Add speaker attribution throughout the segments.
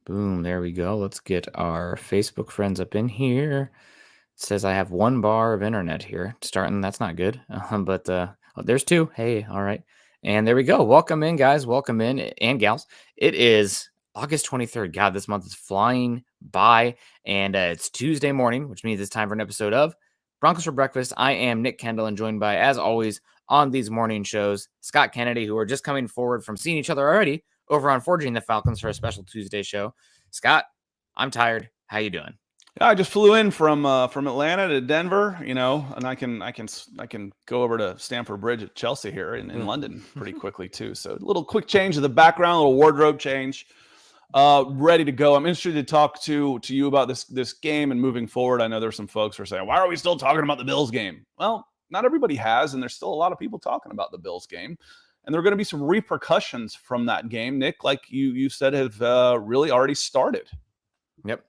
Speaker 1: Boom, there we go. Let's get our Facebook friends up in here. It says I have 1 bar of internet here. Starting, that's not good. But there's 2. Hey, all right. And there we go. Welcome in, guys. Welcome in, and gals. It is August 23rd. God, this month is flying by. And it's Tuesday morning, which means it's time for an episode of Broncos for Breakfast. I am Nick Kendell, and joined by, as always, on these morning shows, Scott Kennedy, who are just coming forward from seeing each other already over on Forging the Falcons for a special Tuesday show. Scott, I'm tired. How you doing?
Speaker 2: Yeah, I just flew in from Atlanta to Denver, and I can go over to Stamford Bridge at Chelsea here in London pretty quickly too. So a little quick change of the background, a little wardrobe change. Ready to go. I'm interested to talk to you about this game and moving forward. I know there's some folks who are saying, why are we still talking about the Bills game? Well, not everybody has, and there's still a lot of people talking about the Bills game. And there are going to be some repercussions from that game, Nick, like you said, have really already started.
Speaker 1: Yep.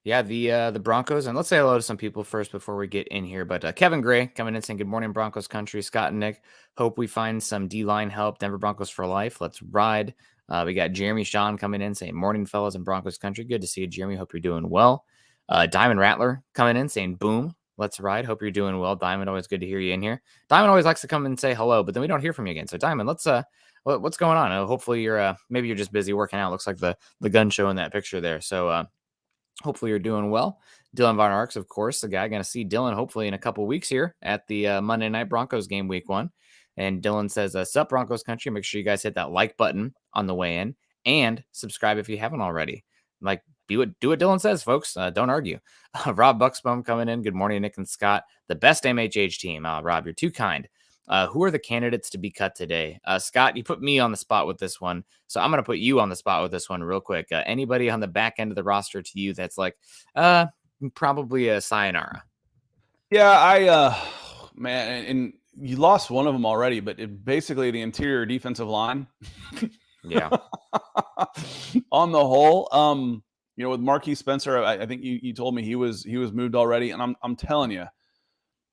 Speaker 1: Yeah, the Broncos, and let's say hello to some people first before we get in here. But Kevin Gray coming in saying, good morning, Broncos country. Scott and Nick, hope we find some D-line help. Denver Broncos for life. Let's ride. We got Jeremy Sean coming in saying, morning, fellas, in Broncos country. Good to see you, Jeremy. Hope you're doing well. Diamond Rattler coming in saying, boom, let's ride. Hope you're doing well. Diamond, always good to hear you in here. Diamond always likes to come and say hello, but then we don't hear from you again. So Diamond, let's what's going on? Hopefully you're maybe you're just busy working out. Looks like the gun show in that picture there. So hopefully you're doing well. Dylan Von Arks, of course, the guy. Going to see Dylan hopefully in a couple weeks here at the Monday Night Broncos game week 1. And Dylan says, sup Broncos country. Make sure you guys hit that like button on the way in and subscribe if you haven't already. Like, do what Dylan says, folks. Don't argue. Rob Bucksbaum coming in. Good morning, Nick and Scott. The best MHH team. Rob, you're too kind. Who are the candidates to be cut today? Scott, you put me on the spot with this one, so I'm going to put you on the spot with this one real quick. Anybody on the back end of the roster to you that's like, probably a sayonara?
Speaker 2: Yeah, man, and you lost one of them already, but basically the interior defensive line.
Speaker 1: Yeah.
Speaker 2: On the whole, with Marquiss Spencer, I think you told me he was moved already, and I'm telling you,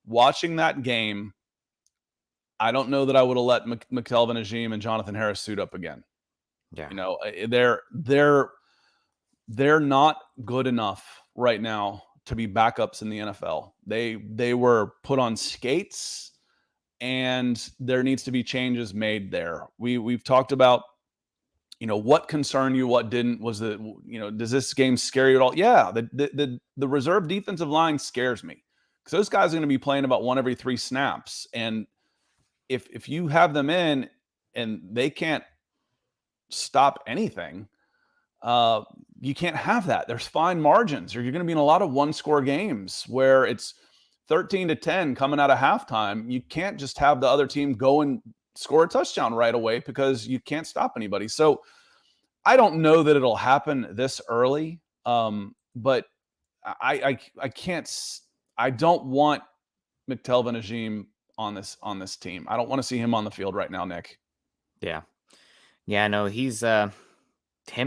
Speaker 2: watching that game, I don't know that I would have let McKelvin Ajim and Jonathan Harris suit up again.
Speaker 1: Yeah.
Speaker 2: They're not good enough right now to be backups in the NFL. They were put on skates, and there needs to be changes made there. We've talked about, what concerned you, what didn't. Was that, does this game scare you at all? Yeah, the reserve defensive line scares me because those guys are going to be playing about 1 every 3 snaps, and if you have them in and they can't stop anything, you can't have that. There's fine margins, or you're going to be in a lot of 1-score games where it's 13-10 coming out of halftime. You can't just have the other team go and score a touchdown right away because you can't stop anybody. So I don't know that it'll happen this early, but I don't want McKelvin Ajim on this team. I don't want to see him on the field right now, Nick.
Speaker 1: Yeah. No, he's him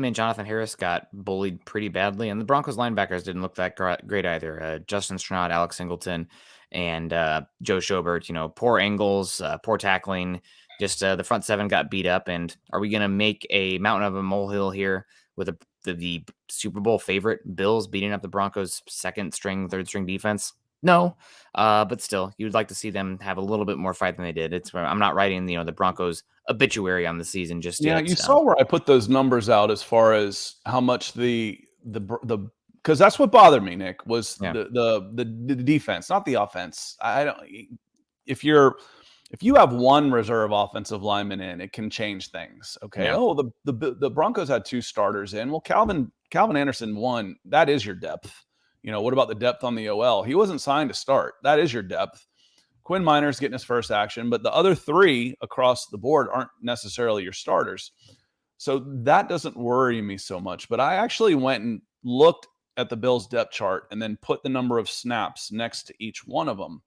Speaker 1: and Jonathan Harris got bullied pretty badly, and the Broncos linebackers didn't look that great either. Justin Strnad, Alex Singleton, and Joe Schobert. Poor angles, poor tackling. Just the front 7 got beat up. And are we going to make a mountain of a molehill here with the Super Bowl favorite Bills beating up the Broncos' 2nd string, 3rd string defense? No, but still, you'd like to see them have a little bit more fight than they did. I'm not writing the Broncos obituary on the season just yet.
Speaker 2: Yeah, you saw where I put those numbers out as far as how much the because that's what bothered me, Nick, was the defense, not the offense. I don't. If you have 1 reserve offensive lineman in, it can change things. Okay. Yeah. Oh, the Broncos had 2 starters in. Well, Calvin Anderson won. That is your depth. What about the depth on the OL? He wasn't signed to start. That is your depth. Quinn Minor's getting his first action, but the other 3 across the board aren't necessarily your starters. So that doesn't worry me so much. But I actually went and looked at the Bills depth chart and then put the number of snaps next to each one of them.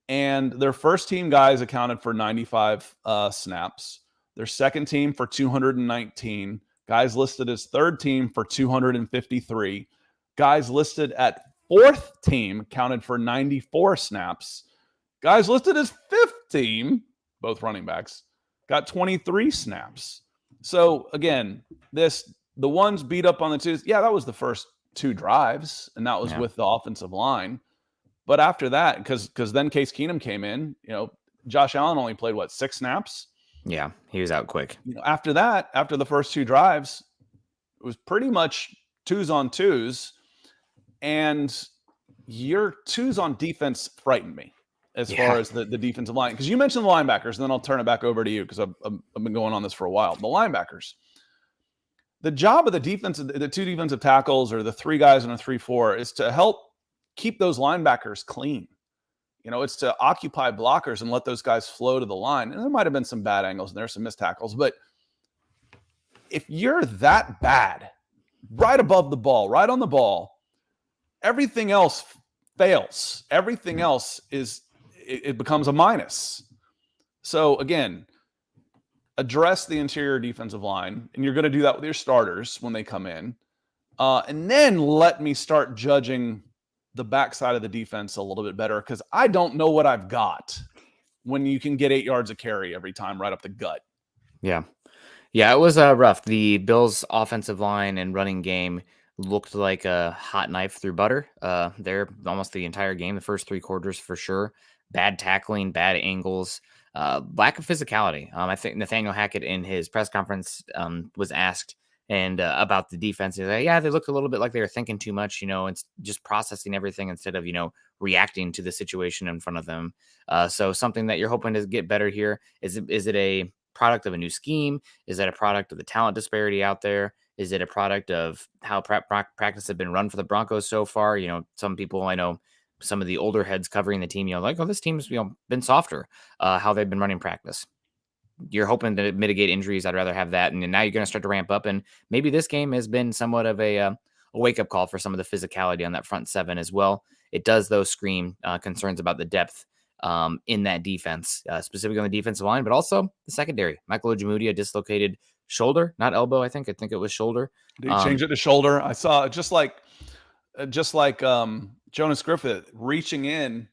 Speaker 2: And their first team guys accounted for 95 snaps. Their second team for 219. Guys listed as third team for 253. Guys listed at fourth team counted for 94 snaps. Guys listed as fifth team, both running backs, got 23 snaps. So again, this The ones beat up on the twos, yeah, that was the first 2 drives, and that was with the offensive line. But after that, because then Case Keenum came in, Josh Allen only played, 6 snaps?
Speaker 1: Yeah, he was out quick.
Speaker 2: After that, after the first 2 drives, it was pretty much twos on twos, and your twos on defense frightened me as far as the defensive line. Because you mentioned the linebackers, and then I'll turn it back over to you because I've been going on this for a while. The linebackers. The job of the 2 defensive tackles or the 3 guys in a 3-4 is to help keep those linebackers clean. It's to occupy blockers and let those guys flow to the line. And there might have been some bad angles and there's some missed tackles. But if you're that bad, right above the ball, right on the ball, everything else fails. Everything else it becomes a minus. So again, address the interior defensive line, and you're going to do that with your starters when they come in. And then let me start judging the backside of the defense a little bit better, because I don't know what I've got when you can get 8 yards of carry every time right up the gut.
Speaker 1: Yeah. Yeah, it was rough. The Bills' offensive line and running game looked like a hot knife through butter. There almost the entire game, the first 3 quarters for sure. Bad tackling, bad angles, lack of physicality. I think Nathaniel Hackett in his press conference was asked about the defense. He's like, yeah, they looked a little bit like they were thinking too much, it's just processing everything instead of, reacting to the situation in front of them. So something that you're hoping to get better here. Is it a product of a new scheme? Is that a product of the talent disparity out there? Is it a product of how practice have been run for the Broncos so far? Some people I know, some of the older heads covering the team, like, oh, this team's been softer. How they've been running practice. You're hoping to mitigate injuries. I'd rather have that, and now you're going to start to ramp up. And maybe this game has been somewhat of a wake up call for some of the physicality on that front 7 as well. It does though scream concerns about the depth in that defense, specifically on the defensive line, but also the secondary. Michael Ojemudia dislocated shoulder, not elbow. I think it was shoulder.
Speaker 2: Did he change it to shoulder? I saw just like Jonas Griffith reaching in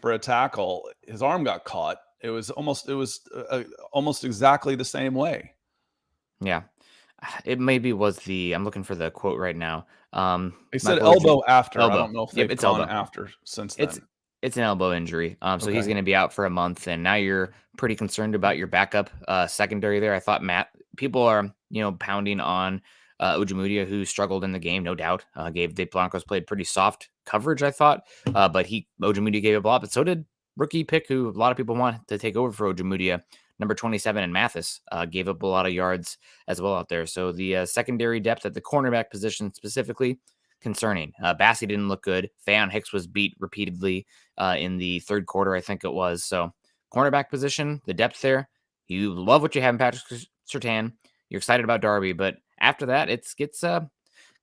Speaker 2: for a tackle. His arm got caught. It was almost exactly the same way.
Speaker 1: Yeah. It maybe was I'm looking for the quote right now.
Speaker 2: They said elbow after.
Speaker 1: Elbow.
Speaker 2: I don't know if they've gone after since then.
Speaker 1: It's an elbow injury. So he's going to be out for a month, and now you're pretty concerned about your backup secondary there. I thought people are, pounding on Ojemudia, who struggled in the game, no doubt. The Broncos played pretty soft coverage, I thought. But Ojemudia gave a block, but so did rookie pick, who a lot of people want to take over for Ojemudia. Number 27 and Mathis gave up a lot of yards as well out there. So the secondary depth at the cornerback position specifically, concerning. Bassey didn't look good. Faion Hicks was beat repeatedly in the 3rd quarter, I think it was. So cornerback position, the depth there, you love what you have in Patrick Surtain. You're excited about Darby, but after that, it gets a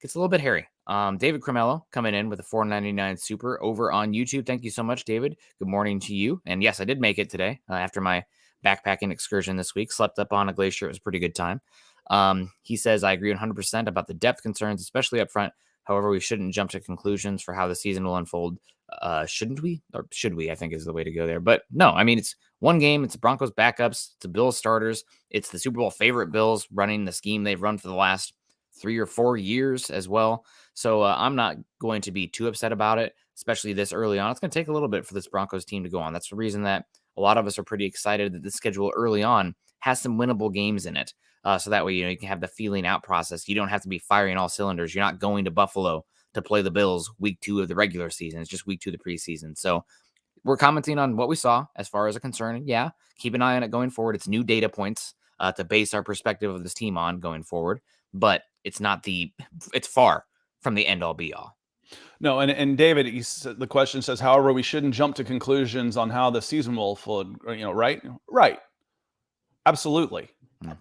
Speaker 1: little bit hairy. David Cremello coming in with a $4.99 super over on YouTube. Thank you so much, David. Good morning to you. And yes, I did make it today after my backpacking excursion this week. Slept up on a glacier. It was a pretty good time. He says, I agree 100% about the depth concerns, especially up front. However, we shouldn't jump to conclusions for how the season will unfold. Shouldn't we? Or should we? I think is the way to go there. But no, I mean, it's one game. It's the Broncos backups. It's the Bills starters. It's the Super Bowl favorite Bills running the scheme they've run for the last 3 or 4 years as well. So I'm not going to be too upset about it, especially this early on. It's going to take a little bit for this Broncos team to go on. That's the reason that a lot of us are pretty excited that the schedule early on has some winnable games in it. So that way, you can have the feeling out process. You don't have to be firing all cylinders. You're not going to Buffalo to play the Bills week 2 of the regular season. It's just week 2 of the preseason. So we're commenting on what we saw as far as a concern. Yeah, keep an eye on it going forward. It's new data points to base our perspective of this team on going forward. But it's far from the end all be all.
Speaker 2: No, and David, the question says, however, we shouldn't jump to conclusions on how the season will unfold. Right? Right. Absolutely.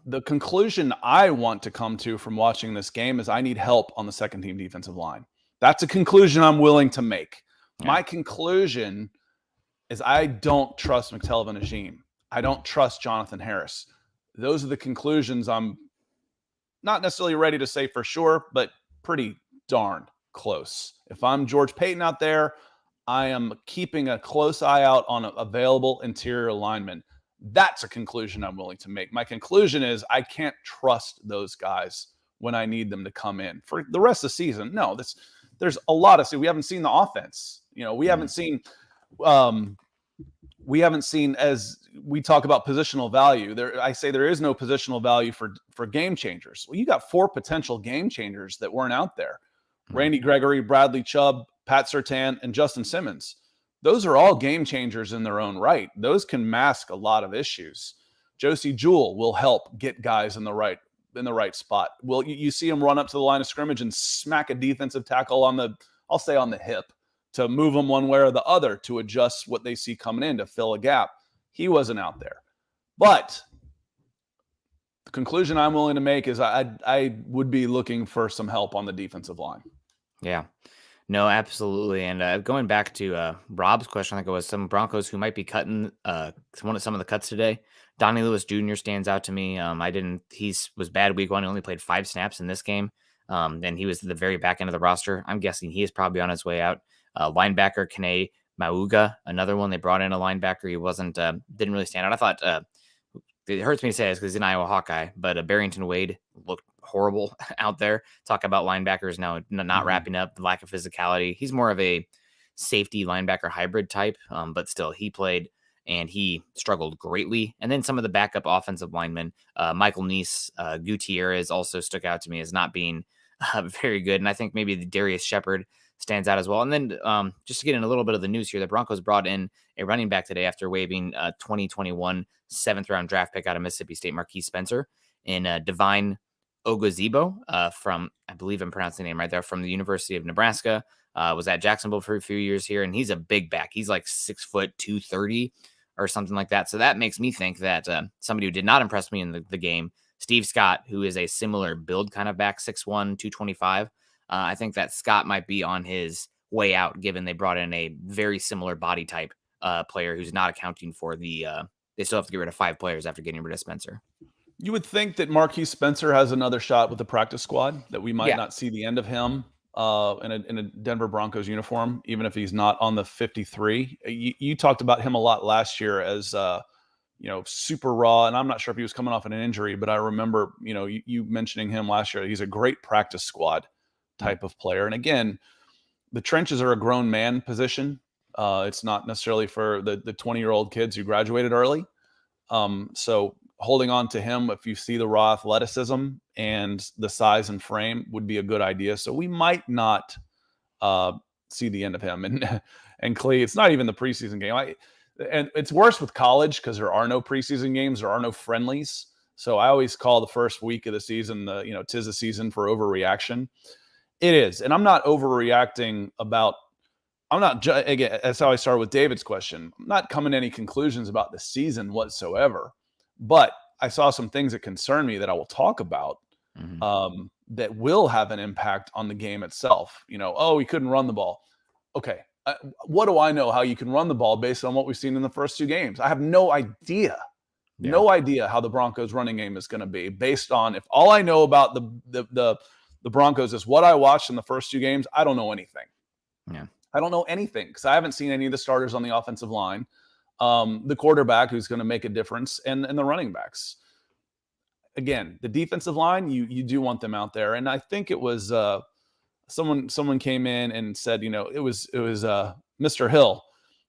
Speaker 2: The conclusion I want to come to from watching this game is I need help on the second team defensive line. That's a conclusion I'm willing to make. Yeah. My conclusion is I don't trust McTelvin and Najim. I don't trust Jonathan Harris. Those are the conclusions I'm not necessarily ready to say for sure, but pretty darn close. If I'm George Paton out there, I am keeping a close eye out on available interior linemen. That's a conclusion I'm willing to make. My conclusion is I can't trust those guys when I need them to come in. For the rest of the season, no, there's a lot of, we haven't seen the offense. We haven't seen as we talk about positional value. I say there is no positional value for game changers. Well, you got 4 potential game changers that weren't out there. Randy Gregory, Bradley Chubb, Pat Surtain, and Justin Simmons. Those are all game changers in their own right. Those can mask a lot of issues. Josie Jewell will help get guys in the right spot. Well, you see him run up to the line of scrimmage and smack a defensive tackle on the hip to move them one way or the other to adjust what they see coming in to fill a gap. He wasn't out there. But the conclusion I'm willing to make is I would be looking for some help on the defensive line.
Speaker 1: Yeah. No, absolutely. And going back to Rob's question, I think it was some Broncos who might be cutting some of the cuts today. Donnie Lewis Jr. stands out to me. He was bad week 1. He only played 5 snaps in this game. And he was the very back end of the roster. I'm guessing he is probably on his way out. Linebacker Kene Mauga, another one they brought in a linebacker. He didn't really stand out. I thought it hurts me to say this because he's an Iowa Hawkeye, but Barrington Wade looked horrible out there. Talk about linebackers now not wrapping up, the lack of physicality. He's more of a safety linebacker hybrid type, but still he played and he struggled greatly. And then some of the backup offensive linemen, Michael Neese, Gutierrez also stuck out to me as not being very good. And I think maybe Darius Shepard stands out as well. And then just to get in a little bit of the news here, the Broncos brought in a running back today after waiving 2021 7th-round draft pick out of Mississippi State, Marquiss Spencer, in Devine Ozgibo from, I believe I'm pronouncing the name right there, from the University of Nebraska. Was at Jacksonville for a few years here, and he's a big back. He's like 6 foot 230 or something like that. So that makes me think that somebody who did not impress me in the game, Steve Scott, who is a similar build kind of back, 6'1", 225. I think that Scott might be on his way out, given they brought in a very similar body type player who's not accounting for they still have to get rid of 5 players after getting rid of Spencer.
Speaker 2: You would think that Marquiss Spencer has another shot with the practice squad, that we might not see the end of him in a Denver Broncos uniform, even if he's not on the 53. You talked about him a lot last year as super raw, and I'm not sure if he was coming off an injury, but I remember you mentioning him last year. He's a great practice squad type of player. And again, the trenches are a grown man position. It's not necessarily for the 20-year-old kids who graduated early. So holding on to him, if you see the raw athleticism and the size and frame, would be a good idea. So we might not see the end of him. And Clee, it's not even the preseason game. And it's worse with college because there are no preseason games. There are no friendlies. So I always call the first week of the season, tis a season for overreaction. It is. And I'm not overreacting again, that's how I started with David's question. I'm not coming to any conclusions about the season whatsoever, but I saw some things that concern me that I will talk about that will have an impact on the game itself. He couldn't run the ball. Okay. What do I know how you can run the ball based on what we've seen in the first 2 games? I have no idea. Yeah. No idea how the Broncos running game is going to be based on, if all I know about the Broncos is what I watched in the first 2 games, I don't know anything.
Speaker 1: Yeah.
Speaker 2: I don't know anything because I haven't seen any of the starters on the offensive line, the quarterback who's going to make a difference, and the running backs. Again, the defensive line, you do want them out there. And I think it was someone came in and said, it was Mr. Hill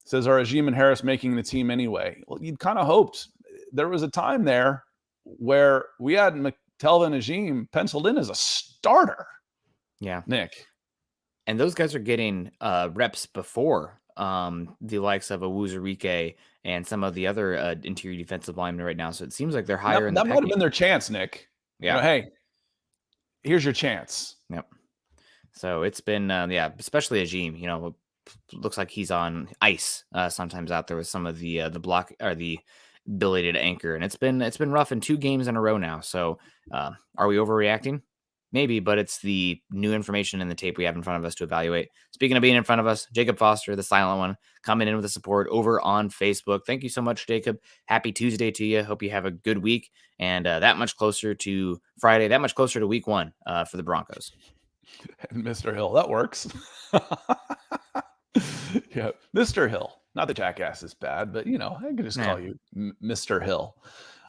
Speaker 2: says, are Ajim and Harris making the team anyway? Well, you'd kind of hoped. There was a time there where we had McTelvin Ajim penciled in as a starter.
Speaker 1: Yeah.
Speaker 2: Nick.
Speaker 1: And those guys are getting reps before the likes of Awuzurike and some of the other interior defensive linemen right now. So it seems like they're higher in the
Speaker 2: That might have been their chance, Nick.
Speaker 1: Yeah.
Speaker 2: Hey, here's your chance.
Speaker 1: Yep. So it's been, especially Ajim, looks like he's on ice sometimes out there with some of the block or the ability to anchor. And it's been rough in 2 games in a row now. So are we overreacting? Maybe, but it's the new information in the tape we have in front of us to evaluate. Speaking of being in front of us, Jacob Foster, the silent one, coming in with the support over on Facebook. Thank you so much, Jacob. Happy Tuesday to you. Hope you have a good week and that much closer to Friday, that much closer to week 1 for the Broncos.
Speaker 2: And Mr. Hill, that works. Yeah, Mr. Hill. Not the jackass is bad, but I can just call you Mr. Hill.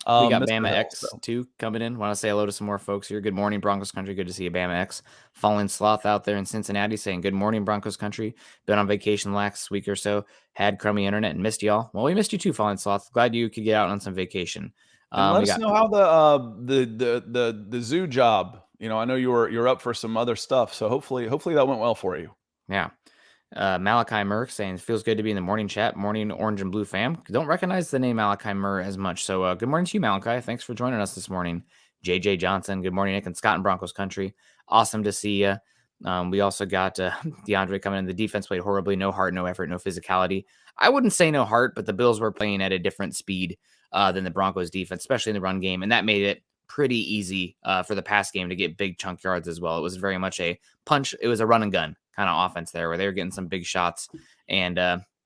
Speaker 1: We got
Speaker 2: Mr.
Speaker 1: Bama
Speaker 2: Hill.
Speaker 1: X
Speaker 2: So.
Speaker 1: too coming in. Want to say hello to some more folks here. Good morning, Broncos country. Good to see you, Bama X. Falling Sloth out there in Cincinnati saying, good morning, Broncos country. Been on vacation last week or so. Had crummy internet and missed y'all. Well, we missed you too, Falling Sloth. Glad you could get out on some vacation.
Speaker 2: And let
Speaker 1: We
Speaker 2: us
Speaker 1: got
Speaker 2: know how the zoo job. I know you're up for some other stuff, so hopefully that went well for you.
Speaker 1: Yeah. Malachi Murr saying it feels good to be in the morning chat, morning orange and blue fam. Don't recognize the name Malachi Murr as much. So good morning to you, Malachi. Thanks for joining us this morning. JJ Johnson, good morning, Nick and Scott in Broncos country. Awesome to see you. We also got DeAndre coming in. The defense played horribly. No heart, no effort, no physicality. I wouldn't say no heart, but the Bills were playing at a different speed than the Broncos defense, especially in the run game. And that made it pretty easy for the pass game to get big chunk yards as well. It was very much a punch. It was a run and gun kind of offense there where they were getting some big shots and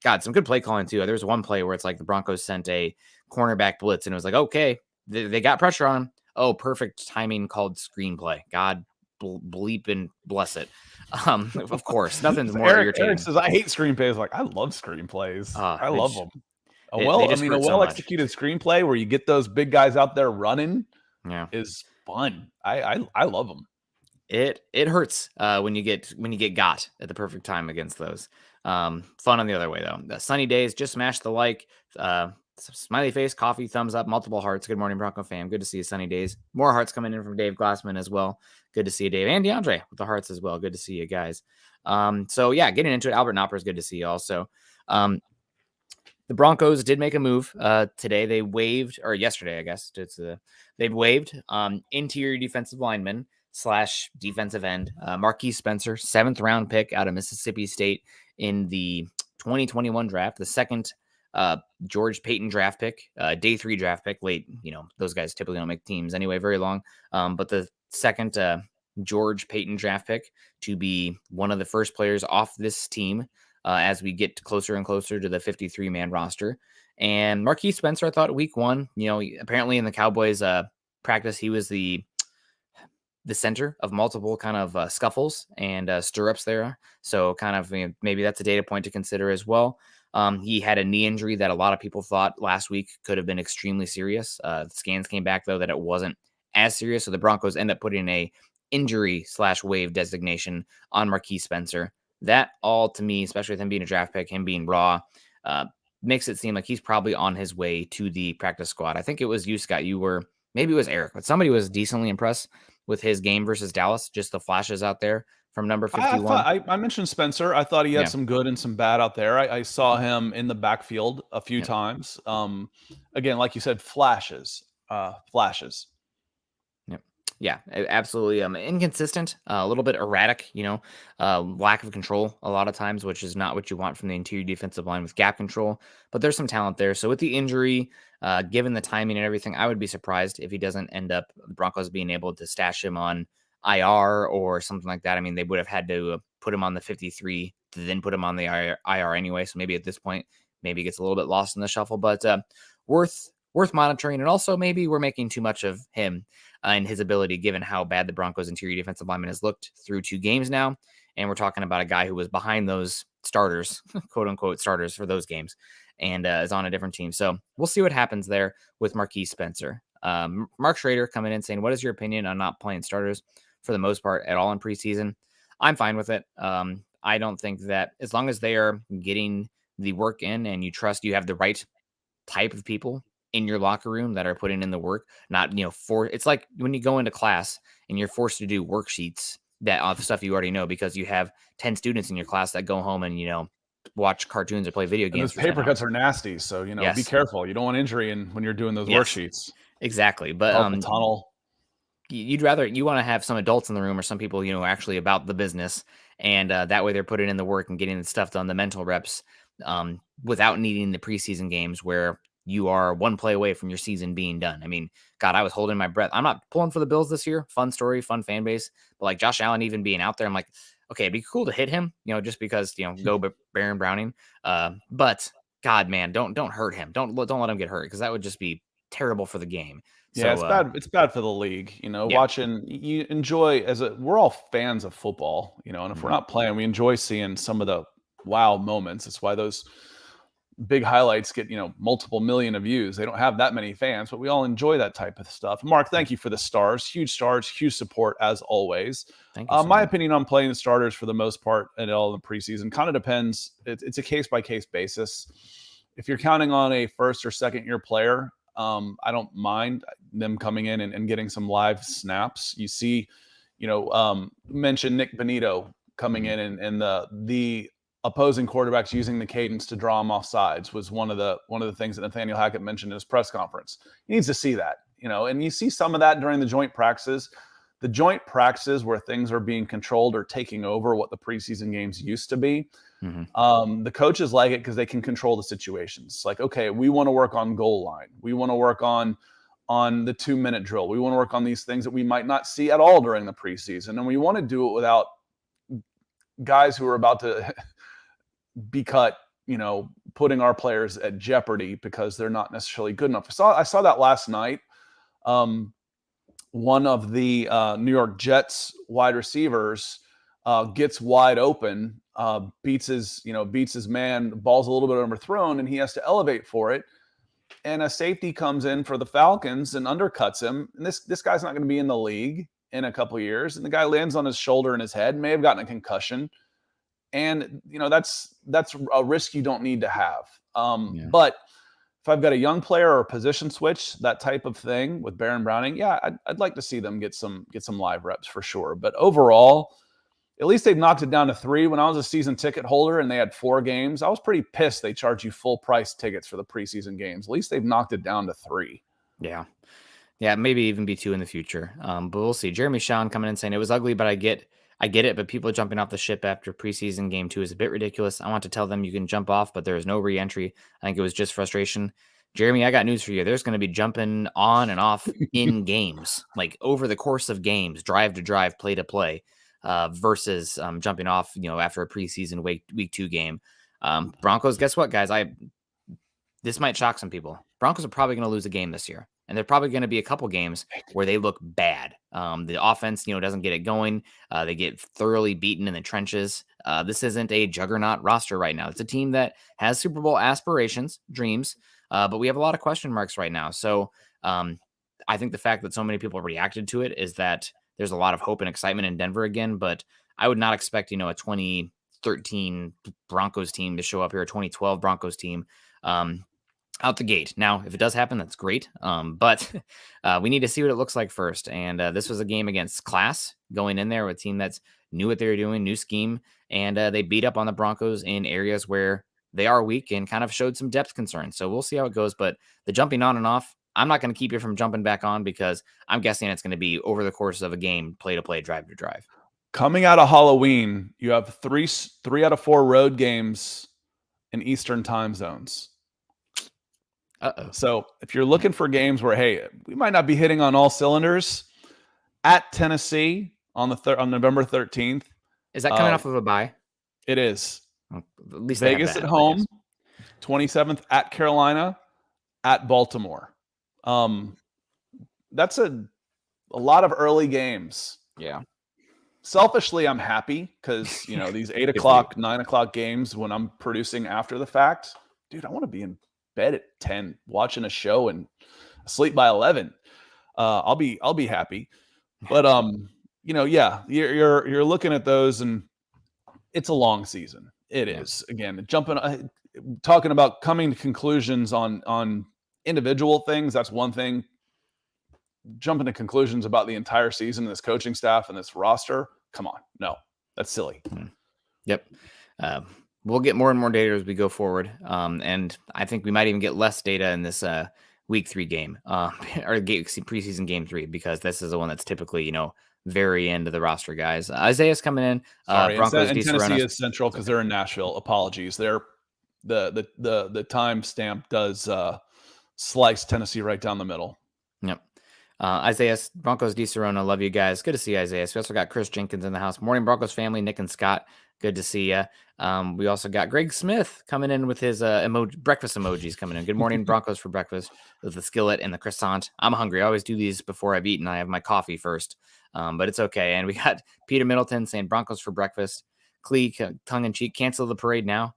Speaker 1: got some good play calling too. There was one play where it's like the Broncos sent a cornerback blitz and it was like, okay, they got pressure on him. Oh, perfect timing called screenplay. God bleep and bless it. Of course, nothing's more irritating.
Speaker 2: Eric says, I hate screenplays. Like, I love screenplays. I love them. A well-executed screenplay where you get those big guys out there running is fun. I love them.
Speaker 1: It hurts when you get got at the perfect time against those. Fun on the other way though. The sunny days, just smash the like. Smiley face, coffee, thumbs up, multiple hearts. Good morning, Bronco fam. Good to see you, sunny days. More hearts coming in from Dave Glassman as well. Good to see you, Dave, and DeAndre with the hearts as well. Good to see you guys. So yeah, getting into it. Albert Knopper is good to see you also. The Broncos did make a move today. They waived, or yesterday, I guess. They've waived interior defensive lineman / defensive end Marquiss Spencer, 7th round pick out of Mississippi State in the 2021 draft. The second George Paton draft pick, day 3 draft pick. Late, those guys typically don't make teams anyway, very long. But the second George Paton draft pick to be one of the first players off this team. As we get closer and closer to the 53-man roster. And Marquiss Spencer, I thought week 1, apparently in the Cowboys practice, he was the center of multiple kind of scuffles and stirrups there. So kind of maybe that's a data point to consider as well. He had a knee injury that a lot of people thought last week could have been extremely serious. The scans came back, though, that it wasn't as serious. So the Broncos end up putting a injury / waive designation on Marquiss Spencer. That all to me, especially with him being a draft pick, him being raw, makes it seem like he's probably on his way to the practice squad. I think it was you, Scott. Maybe it was Eric, but somebody was decently impressed with his game versus Dallas. Just the flashes out there from number 51.
Speaker 2: I mentioned Spencer. I thought he had some good and some bad out there. I saw him in the backfield a few times. Again, like you said, flashes.
Speaker 1: Yeah, absolutely. Inconsistent, a little bit erratic, lack of control a lot of times, which is not what you want from the interior defensive line with gap control. But there's some talent there. So with the injury, given the timing and everything, I would be surprised if he doesn't end up the Broncos being able to stash him on IR or something like that. I mean, they would have had to put him on the 53 to then put him on the IR anyway. So maybe at this point, maybe he gets a little bit lost in the shuffle, but worth monitoring. And also maybe we're making too much of him and his ability, given how bad the Broncos interior defensive lineman has looked through 2 games now. And we're talking about a guy who was behind those starters, quote unquote starters for those games, and is on a different team. So we'll see what happens there with Marquiss Spencer. Mark Schrader coming in saying, what is your opinion on not playing starters for the most part at all in preseason? I'm fine with it. I don't think that as long as they are getting the work in and you trust you have the right type of people in your locker room that are putting in the work, not, it's like when you go into class and you're forced to do worksheets that of stuff you already know because you have 10 students in your class that go home and, watch cartoons or play video games.
Speaker 2: And those paper cuts are nasty. So, be careful. You don't want injury when you're doing those worksheets.
Speaker 1: Exactly. But,
Speaker 2: tunnel.
Speaker 1: You want to have some adults in the room or some people, actually about the business. And that way they're putting in the work and getting the stuff done, the mental reps, without needing the preseason games where you are one play away from your season being done. I mean, God, I was holding my breath. I'm not pulling for the Bills this year. Fun story, fun fan base. But like Josh Allen even being out there, I'm like, okay, it'd be cool to hit him, just because, go Baron Browning. But God, man, don't hurt him. Don't let him get hurt because that would just be terrible for the game.
Speaker 2: Yeah, it's bad. It's bad for the league. Watching, you enjoy we're all fans of football, and if we're not playing, we enjoy seeing some of the wow moments. It's why those big highlights get, multiple million of views. They don't have that many fans, but we all enjoy that type of stuff. Mark, thank you for the stars, huge support as always.
Speaker 1: Thank you so
Speaker 2: my
Speaker 1: much.
Speaker 2: opinion on playing the starters for the most part in all the preseason kind of depends. It's a case-by-case basis. If you're counting on a first or second year player, I don't mind them coming in and getting some live snaps. You see, mentioned Nick Benito coming in and the opposing quarterbacks using the cadence to draw them off sides was one of the things that Nathaniel Hackett mentioned in his press conference. He needs to see that, and you see some of that during the joint practices. The joint practices where things are being controlled or taking over what the preseason games used to be. The coaches like it because they can control the situations. Like, okay, we want to work on goal line. We want to work on the 2-minute drill. We want to work on these things that we might not see at all during the preseason. And we want to do it without guys who are about to be cut, putting our players at jeopardy because they're not necessarily good enough. I saw that last night. One of the New York Jets wide receivers gets wide open, beats his man, the ball's a little bit overthrown, and he has to elevate for it. And a safety comes in for the Falcons and undercuts him. And this guy's not going to be in the league in a couple of years. And the guy lands on his shoulder and his head, may have gotten a concussion. And, that's a risk you don't need to have. But if I've got a young player or a position switch, that type of thing with Baron Browning, yeah, I'd like to see them get some live reps for sure. But overall, at least they've knocked it down to 3. When I was a season ticket holder and they had 4 games, I was pretty pissed they charge you full price tickets for the preseason games. At least they've knocked it down to 3.
Speaker 1: Yeah. Yeah, maybe even be 2 in the future. But we'll see. Jeremy Shawn coming in saying it was ugly, but I get it, but people jumping off the ship after preseason game 2 is a bit ridiculous. I want to tell them you can jump off, but there is no re-entry. I think it was just frustration. Jeremy, I got news for you. There's going to be jumping on and off in games, like over the course of games, drive to drive, play to play, versus jumping off, after a preseason week 2 game. Broncos, guess what, guys? This might shock some people. Broncos are probably going to lose a game this year. And they're probably going to be a couple games where they look bad. The offense, doesn't get it going. They get thoroughly beaten in the trenches. This isn't a juggernaut roster right now. It's a team that has Super Bowl aspirations, dreams, but we have a lot of question marks right now. So I think the fact that so many people reacted to it is that there's a lot of hope and excitement in Denver again. But I would not expect, a 2013 Broncos team to show up here, a 2012 Broncos team. Out the gate. Now, if it does happen, that's great. But we need to see what it looks like first. And this was a game against class, going in there with a team that's knew what they were doing, new scheme, and they beat up on the Broncos in areas where they are weak and kind of showed some depth concerns. So we'll see how it goes. But the jumping on and off, I'm not going to keep you from jumping back on because I'm guessing it's going to be over the course of a game, play to play, drive to drive.
Speaker 2: Coming out of Halloween, you have three out of 4 road games in Eastern time zones. So if you're looking for games where, hey, we might not be hitting on all cylinders, at Tennessee on November 13th.
Speaker 1: Is that coming off of a bye?
Speaker 2: It is.
Speaker 1: At least
Speaker 2: Vegas at home, 27th at Carolina, at Baltimore. That's a lot of early games.
Speaker 1: Yeah.
Speaker 2: Selfishly, I'm happy because, these 8 o'clock, 9 o'clock games when I'm producing after the fact, dude, I want to be in bed at 10 watching a show and sleep by 11. I'll be happy. But yeah, you're looking at those and it's a long season. It is. Again, talking about coming to conclusions on individual things, that's one thing. Jumping to conclusions about the entire season, this coaching staff and this roster, come on. No, that's silly.
Speaker 1: Yep. We'll get more and more data as we go forward. And I think we might even get less data in this week 3 game or preseason game 3, because this is the one that's typically, very end of the roster guys. Isaiah's coming in.
Speaker 2: Broncos and Tennessee is central because they're in Nashville. Apologies. The time stamp does slice Tennessee right down the middle.
Speaker 1: Yep. Isaiah, Broncos D. Serona, love you guys. Good to see Isaiah. So we also got Chris Jenkins in the house. Morning, Broncos family, Nick and Scott. Good to see you. We also got Greg Smith coming in with his breakfast emojis coming in. Good morning, Broncos for breakfast with the skillet and the croissant. I'm hungry. I always do these before I've eaten. I have my coffee first, but it's okay. And we got Peter Middleton saying Broncos for breakfast. Clee, tongue in cheek, cancel the parade now.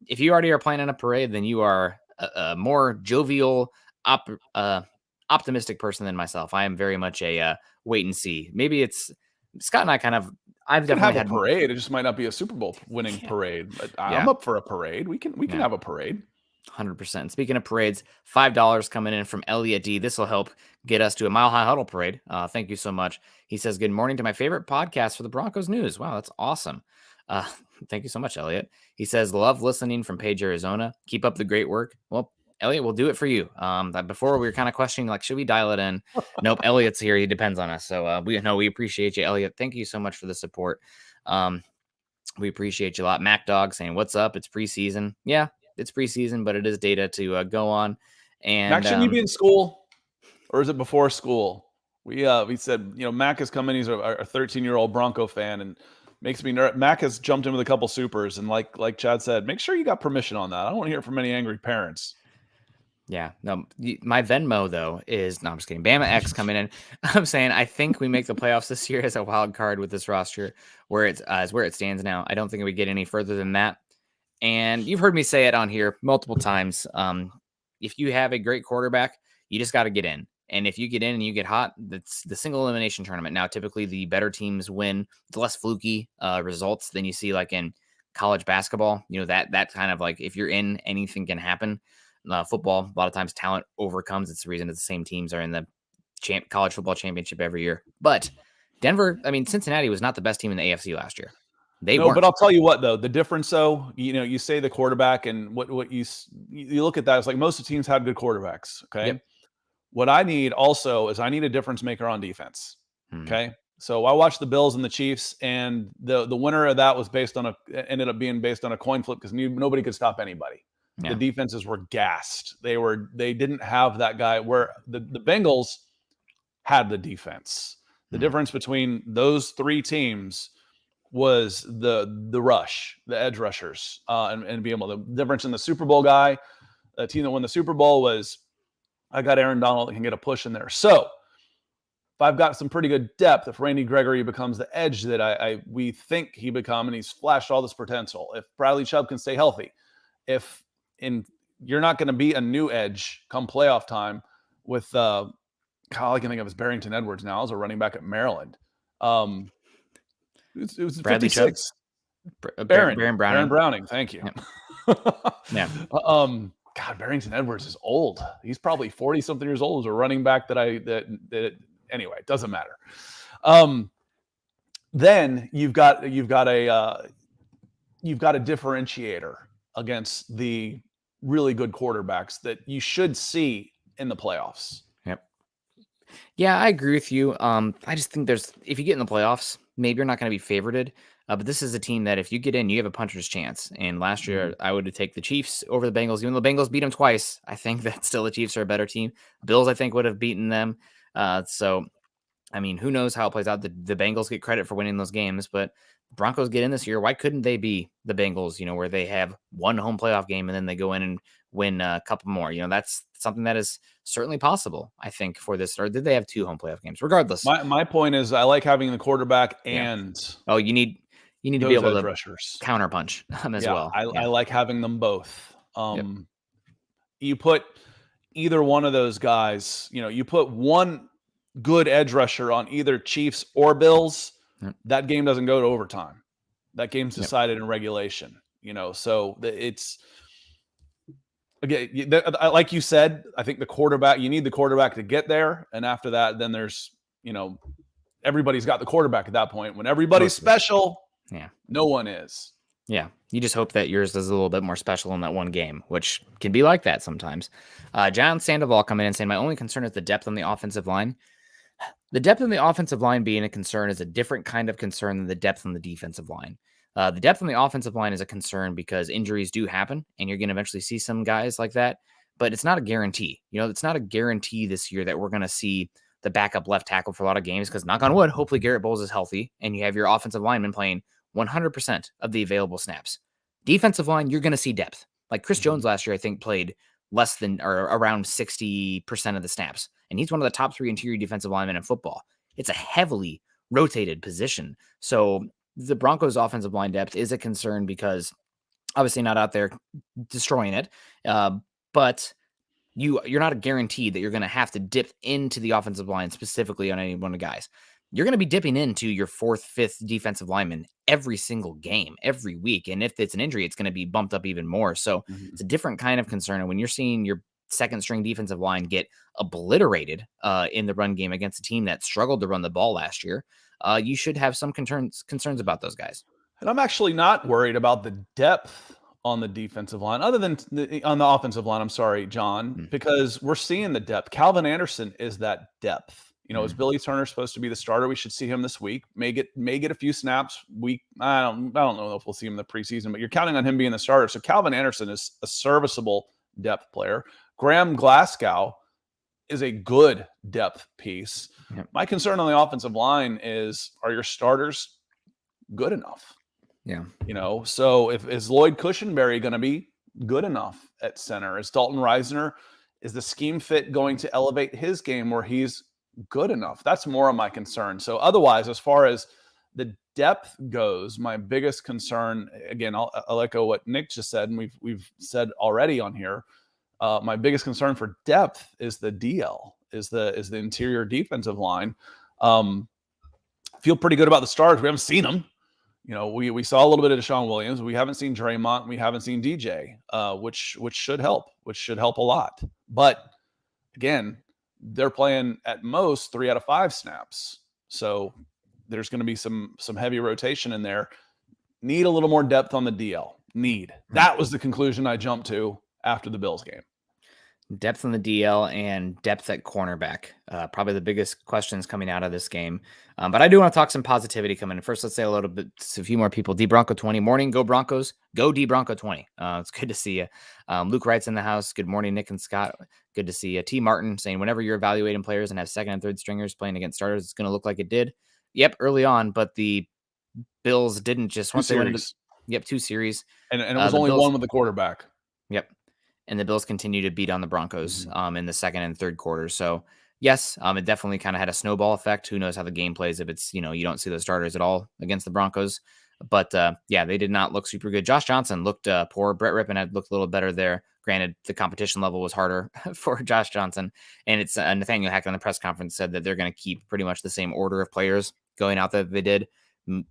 Speaker 1: if you already are planning a parade, then you are a more jovial, optimistic person than myself. I am very much a wait and see. Maybe it's Scott and I kind of. I've
Speaker 2: We can
Speaker 1: definitely
Speaker 2: have a
Speaker 1: had
Speaker 2: parade. It just might not be a Super Bowl winning parade. But I'm up for a parade. We can have a parade.
Speaker 1: 100%. Speaking of parades, $5 coming in from Elliot D. This will help get us to a Mile High Huddle parade. Thank you so much. He says, "Good morning to my favorite podcast for the Broncos news." Wow, that's awesome. Thank you so much, Elliot. He says, "Love listening from Page, Arizona. Keep up the great work." Well, Elliot, we'll do it for you. Before we were kind of questioning, like, should we dial it in? Nope, Elliot's here. He depends on us. So we appreciate you, Elliot. Thank you so much for the support. We appreciate you a lot. Mac Dog saying, "What's up? It's preseason." Yeah, it's preseason, but it is data to go on. And
Speaker 2: Mac, shouldn't you be in school, or is it before school? We said, Mac is coming. He's a 13-year-old Bronco fan, and makes me nervous. Mac has jumped in with a couple supers, and like Chad said, make sure you got permission on that. I don't want to hear from any angry parents.
Speaker 1: Yeah, no, my Venmo though is no, I'm just kidding. Bama X coming in. I'm saying I think we make the playoffs this year as a wild card with this roster where it's is where it stands now. I don't think we get any further than that. And you've heard me say it on here multiple times. If you have a great quarterback, you just got to get in. And if you get in and you get hot, that's the single elimination tournament. Now, typically the better teams win. The less fluky results than you see like in college basketball. That kind of like if you're in, anything can happen. Football, a lot of times talent overcomes. It's the reason that the same teams are in the college football championship every year. But Denver, Cincinnati was not the best team in the AFC last year. They weren't.
Speaker 2: But I'll tell you what, though, the difference, though, you say the quarterback, and what you look at that, it's like most of the teams had good quarterbacks. Okay.
Speaker 1: Yep.
Speaker 2: What I need also is I need a difference maker on defense. Okay. So I watched the Bills and the Chiefs, and the winner of that was ended up being based on a coin flip because nobody could stop anybody. Yeah. The defenses were gassed. They didn't have that guy where the Bengals had the defense. The difference between those three teams was the rush, the edge rushers, and being able to. The difference in the Super Bowl guy, the team that won the Super Bowl was, I got Aaron Donald that can get a push in there. So if I've got some pretty good depth, if Randy Gregory becomes the edge that we think he become, and he's flashed all this potential, if Bradley Chubb can stay healthy, you're not going to be a new edge come playoff time with all I can think of is Barrington Edwards now as a running back at Maryland. It was
Speaker 1: Bradley
Speaker 2: 56.
Speaker 1: Baron
Speaker 2: Browning. Thank you.
Speaker 1: Yeah.
Speaker 2: God, Barrington Edwards is old. He's probably 40-something years old as a running back anyway, it doesn't matter. Then you've got a differentiator against the really good quarterbacks that you should see in the playoffs.
Speaker 1: Yep. Yeah, I agree with you. I just think if you get in the playoffs, maybe you're not going to be favorited. But this is a team that if you get in, you have a puncher's chance. And last year, I would take the Chiefs over the Bengals. Even though the Bengals beat them twice, I think that still the Chiefs are a better team. Bills, I think, would have beaten them. Who knows how it plays out? The Bengals get credit for winning those games, but Broncos get in this year. Why couldn't they be the Bengals, where they have one home playoff game and then they go in and win a couple more? That's something that is certainly possible, I think, for this. Or did they have two home playoff games? Regardless.
Speaker 2: My point is I like having the quarterback and
Speaker 1: you need to be able to
Speaker 2: rushers.
Speaker 1: Counterpunch as well.
Speaker 2: I like having them both. You put either one of those guys, you put one good edge rusher on either Chiefs or Bills, that game doesn't go to overtime. That game's decided in regulation, so it's again, like you said, I think you need the quarterback to get there. And after that, then there's, everybody's got the quarterback at that point. When everybody's special, no one is.
Speaker 1: Yeah. You just hope that yours is a little bit more special in that one game, which can be like that sometimes. John Sandoval coming in saying, my only concern is the depth on the offensive line. The depth on the offensive line being a concern is a different kind of concern than the depth on the defensive line. The depth on the offensive line is a concern because injuries do happen, and you're going to eventually see some guys like that, but it's not a guarantee. It's not a guarantee this year that we're going to see the backup left tackle for a lot of games because, knock on wood, hopefully Garrett Bowles is healthy, and you have your offensive lineman playing 100% of the available snaps. Defensive line, you're going to see depth. Like Chris Jones last year, I think, played less than or around 60% of the snaps, and he's one of the top 3 interior defensive linemen in football. It's a heavily rotated position. So the Broncos offensive line depth is a concern because Obviously not out there destroying it, but you're not guaranteed that you're going to have to dip into the offensive line specifically on any one of the guys. You're going to be dipping into your fourth, fifth defensive lineman every single game, every week. And if it's an injury, it's going to be bumped up even more. So it's a different kind of concern. And when you're seeing your second string defensive line get obliterated in the run game against a team that struggled to run the ball last year, you should have some concerns about those guys.
Speaker 2: And I'm actually not worried about the depth on the defensive line, other than on the offensive line. I'm sorry, John, because we're seeing the depth. Calvin Anderson is that depth. Is Billy Turner supposed to be the starter? We should see him this week. May get a few snaps. I don't know if we'll see him in the preseason, but you're counting on him being the starter. So Calvin Anderson is a serviceable depth player. Graham Glasgow is a good depth piece. Yep. My concern on the offensive line is, are your starters good enough?
Speaker 1: Yeah.
Speaker 2: So is Lloyd Cushenberry going to be good enough at center? Is Dalton Reisner, is the scheme fit going to elevate his game where he's good enough? That's more of my concern. So otherwise, as far as the depth goes, my biggest concern, again, I'll echo what Nick just said, and we've said already on here. My biggest concern for depth is the DL, is the interior defensive line. Feel pretty good about the stars. We haven't seen them. We saw a little bit of Deshaun Williams. We haven't seen Draymond. We haven't seen DJ, which should help, a lot. But again, they're playing at most 3 out of 5 snaps. So there's going to be some heavy rotation in there. Need a little more depth on the DL. That was the conclusion I jumped to after the Bills game.
Speaker 1: Depth on the DL and depth at cornerback. Probably the biggest questions coming out of this game. But I do want to talk some positivity coming in. First, let's say a few more people. D Bronco 20 morning. Go Broncos. Go D Bronco 20. It's good to see you. Luke Wright's in the house. Good morning, Nick and Scott. Good to see you. T Martin saying, whenever you're evaluating players and have second and third stringers playing against starters, it's going to look like it did. Yep, early on, but the Bills didn't just once they went into 2 series.
Speaker 2: And it was only Bills, one with the quarterback.
Speaker 1: Yep. And the Bills continue to beat on the Broncos in the second and third quarter. So yes, it definitely kind of had a snowball effect. Who knows how the game plays if it's, you don't see the starters at all against the Broncos. But yeah, they did not look super good. Josh Johnson looked poor. Brett Rippon had looked a little better there. Granted, the competition level was harder for Josh Johnson. And it's Nathaniel Hackett on the press conference said that they're going to keep pretty much the same order of players going out that they did,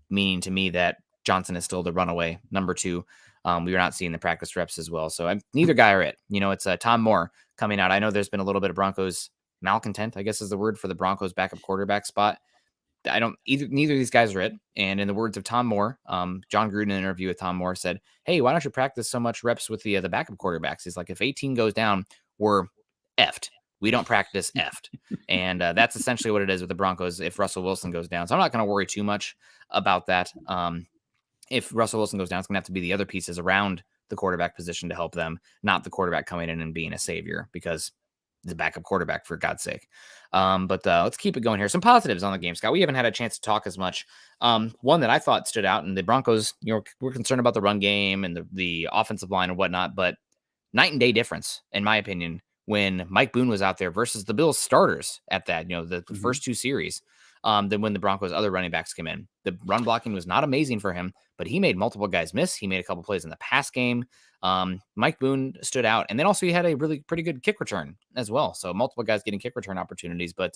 Speaker 1: meaning to me that Johnson is still the runaway number 2. We were not seeing the practice reps as well. So neither guy are it. It's Tom Moore coming out. I know there's been a little bit of Broncos malcontent, I guess is the word for the Broncos backup quarterback spot. Neither of these guys are it. And in the words of Tom Moore, John Gruden in an interview with Tom Moore said, hey, why don't you practice so much reps with the backup quarterbacks? He's like, if 18 goes down, we're effed. We don't practice effed. And that's essentially what it is with the Broncos if Russell Wilson goes down. So I'm not going to worry too much about that. If Russell Wilson goes down, it's going to have to be the other pieces around the quarterback position to help them, not the quarterback coming in and being a savior, because the backup quarterback, for God's sake. But let's keep it going here. Some positives on the game, Scott. We haven't had a chance to talk as much. One that I thought stood out, and the Broncos, we're concerned about the run game and the offensive line and whatnot, but night and day difference, in my opinion, when Mike Boone was out there versus the Bills starters at that, the first 2 series. Than when the Broncos' other running backs came in. The run blocking was not amazing for him, but he made multiple guys miss. He made a couple plays in the pass game. Mike Boone stood out. And then also he had a really pretty good kick return as well. So multiple guys getting kick return opportunities. But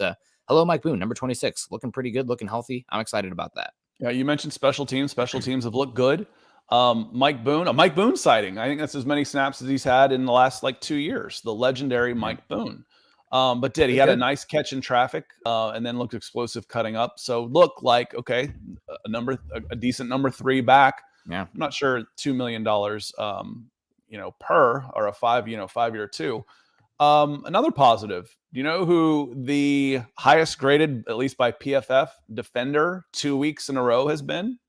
Speaker 1: hello, Mike Boone, number 26, looking pretty good, looking healthy. I'm excited about that.
Speaker 2: Yeah, you mentioned special teams. Special teams have looked good. Mike Boone, a Mike Boone sighting. I think that's as many snaps as he's had in the last 2 years. The legendary Mike Boone. But he had a nice catch in traffic and then looked explosive cutting up. So look like, okay, a decent number 3 back.
Speaker 1: Yeah.
Speaker 2: I'm not sure $2 million, per or a 5-year 2. Another positive, who the highest graded, at least by PFF, defender 2 weeks in a row has been?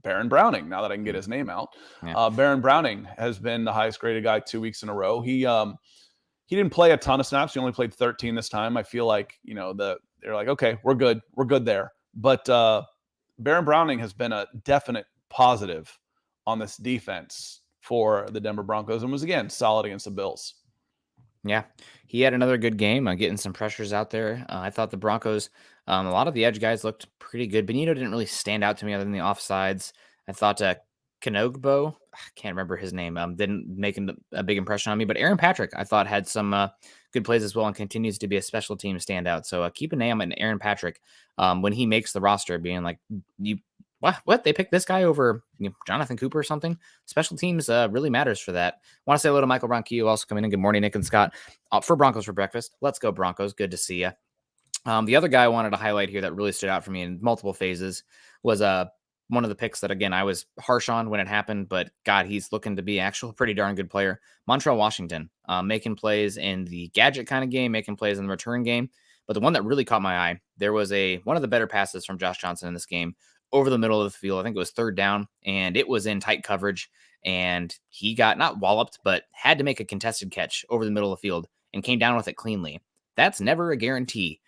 Speaker 2: Baron Browning. Now that I can get his name out. Yeah. Baron Browning has been the highest graded guy 2 weeks in a row. He didn't play a ton of snaps. He only played 13 this time. I feel like, they're like, okay, we're good. We're good there. But Baron Browning has been a definite positive on this defense for the Denver Broncos and was, again, solid against the Bills.
Speaker 1: Yeah, he had another good game, getting some pressures out there. I thought the Broncos, a lot of the edge guys looked pretty good. Benito didn't really stand out to me other than the offsides. I thought Ozgibo. I can't remember his name. Didn't make a big impression on me, but Aaron Patrick, I thought, had some good plays as well and continues to be a special team standout. So keep an eye on Aaron Patrick when he makes the roster, being like, you what they picked this guy over Jonathan Cooper or something. Special teams really matters for that. Want to say hello to Michael Ronquillo also coming in. Good morning, Nick and Scott. For Broncos for breakfast. Let's go Broncos. Good to see you. The other guy I wanted to highlight here that really stood out for me in multiple phases was one of the picks that, again, I was harsh on when it happened, but God, he's looking to be actually a pretty darn good player. Montreal Washington, making plays in the gadget kind of game, making plays in the return game. But the one that really caught my eye, there was one of the better passes from Josh Johnson in this game over the middle of the field. I think it was third down, and it was in tight coverage, and he got not walloped, but had to make a contested catch over the middle of the field and came down with it cleanly. That's never a guarantee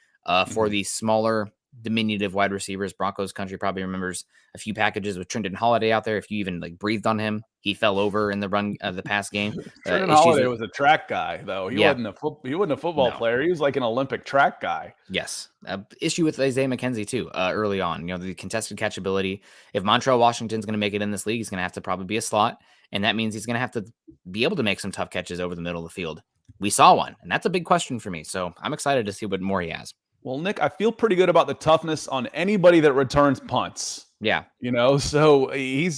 Speaker 1: for the smaller, diminutive wide receivers. Broncos country probably remembers a few packages with Trenton Holiday out there. If you even breathed on him, he fell over in the run of the pass game.
Speaker 2: Trenton Holiday was a track guy, though. He wasn't a football player. He was like an Olympic track guy.
Speaker 1: Yes. Issue with Isaiah McKenzie too, early on. The contested catchability. If Montreal Washington's going to make it in this league, he's going to have to probably be a slot. And that means he's going to have to be able to make some tough catches over the middle of the field. We saw one, and that's a big question for me. So I'm excited to see what more he has.
Speaker 2: Well, Nick, I feel pretty good about the toughness on anybody that returns punts.
Speaker 1: Yeah.
Speaker 2: So I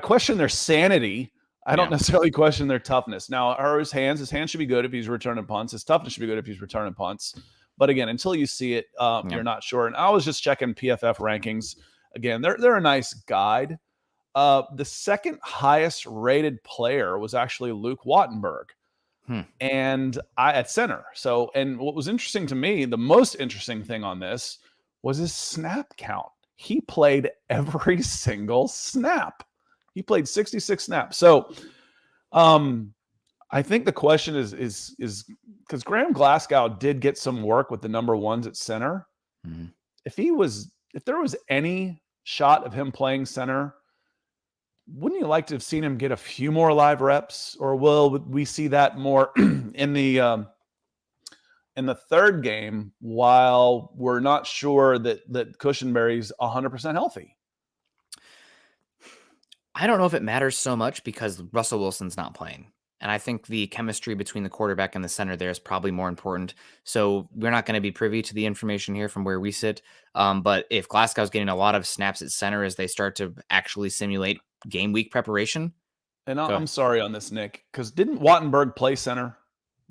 Speaker 2: question their sanity. I don't necessarily question their toughness. Now, his hands should be good if he's returning punts. His toughness should be good if he's returning punts. But again, until you see it, you're not sure. And I was just checking PFF rankings. Again, they're a nice guide. The second highest rated player was actually Luke Wattenberg. And at center. And what was interesting to me, the most interesting thing on this was his snap count. He played every single snap. He played 66 snaps. So I think the question is because Graham Glasgow did get some work with the number ones at center. Mm-hmm. If there was any shot of him playing center, wouldn't you like to have seen him get a few more live reps, or will we see that more in the third game while we're not sure that Cushenberry's 100% healthy?
Speaker 1: I don't know if it matters so much because Russell Wilson's not playing. And I think the chemistry between the quarterback and the center there is probably more important. So we're not going to be privy to the information here from where we sit. But if Glasgow's getting a lot of snaps at center as they start to actually simulate game week preparation.
Speaker 2: And I'm sorry on this, Nick, because didn't Wattenberg play center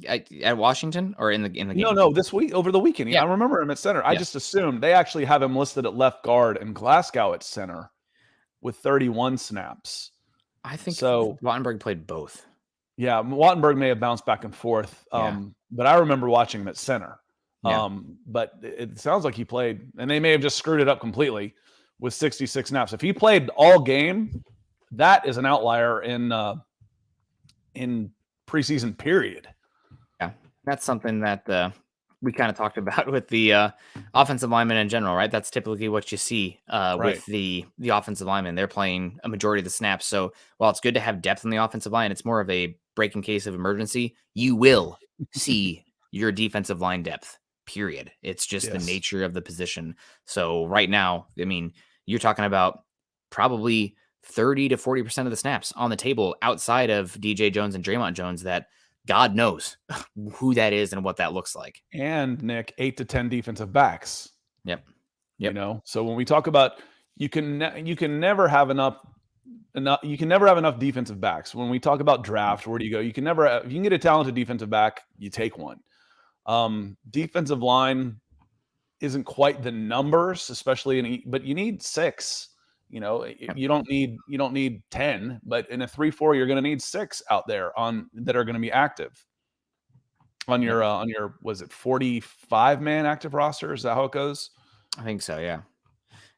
Speaker 1: at Washington or in the game?
Speaker 2: No, this week over the weekend. Yeah. I remember him at center. I just assumed they actually have him listed at left guard and Glasgow at center with 31 snaps.
Speaker 1: I think so. Wattenberg played both.
Speaker 2: Yeah, Wattenberg may have bounced back and forth, but I remember watching him at center. But it sounds like he played, and they may have just screwed it up completely with 66 snaps. If he played all game, that is an outlier in preseason period.
Speaker 1: Yeah, that's something that we kind of talked about with the offensive linemen in general, right? That's typically what you see with the offensive linemen. They're playing a majority of the snaps. So while it's good to have depth in the offensive line, it's more of a break in case of emergency. You will see your defensive line depth, period. It's just the nature of the position. So right now, I mean, you're talking about probably 30 to 40% of the snaps on the table outside of DJ Jones and Draymond Jones that God knows who that is and what that looks like.
Speaker 2: And Nick, 8 to 10 defensive backs.
Speaker 1: Yep.
Speaker 2: So when we talk about you can never have enough defensive backs. When we talk about draft, where do you go? You can never, if you can get a talented defensive back, you take one. Defensive line isn't quite the numbers, especially but you need 6. You don't need 10, but in a 3-4, you're going to need 6 out there that are going to be active on your was it 45-man active roster? Is that how it goes?
Speaker 1: I think so. Yeah.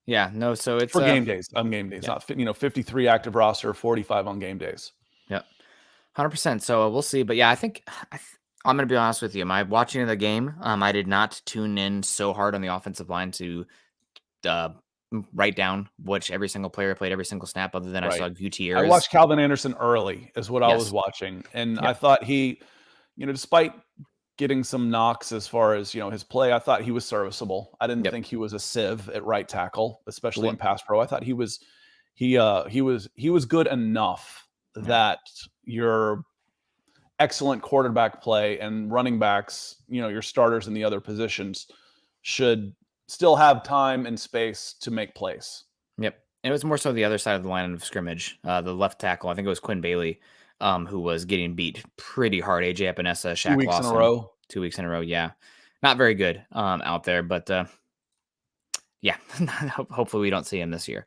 Speaker 1: Yeah. No. So it's
Speaker 2: for game days. On game days, not 53 active roster, 45 on game days.
Speaker 1: Yep. 100%. So we'll see. But yeah, I think I'm going to be honest with you. My watching of the game, I did not tune in so hard on the offensive line to write down which every single player played every single snap, other than I saw Gutierrez.
Speaker 2: I watched Calvin Anderson early is what I was watching. And I thought he, despite getting some knocks as far as, his play, I thought he was serviceable. I didn't think he was a sieve at right tackle, especially in pass pro. I thought he was he was good enough that your excellent quarterback play and running backs, your starters in the other positions should still have time and space to make plays.
Speaker 1: Yep. And it was more so the other side of the line of scrimmage. The left tackle, I think it was Quinn Bailey, who was getting beat pretty hard. AJ Epinesa,
Speaker 2: 2
Speaker 1: Shaq
Speaker 2: weeks in a
Speaker 1: Lawson,
Speaker 2: row.
Speaker 1: 2 weeks in a row. Yeah. Not very good out there, but yeah, hopefully we don't see him this year.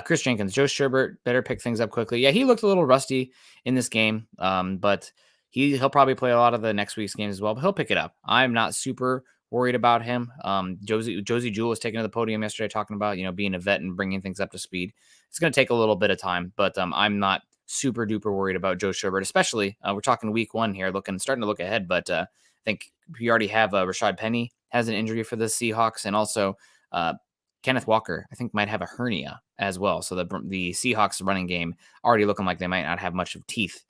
Speaker 1: Chris Jenkins, Joe Sherbert better pick things up quickly. Yeah, he looked a little rusty in this game, but he'll probably play a lot of the next week's games as well. But he'll pick it up. I'm not super worried about him. Josie Jewell was taken to the podium yesterday talking about being a vet and bringing things up to speed. It's going to take a little bit of time, but I'm not super duper worried about Joe Sherbert, especially we're talking week 1 here, starting to look ahead. But I think we already have Rashad Penny has an injury for the Seahawks, and also Kenneth Walker, I think, might have a hernia as well. So the Seahawks running game already looking like they might not have much of teeth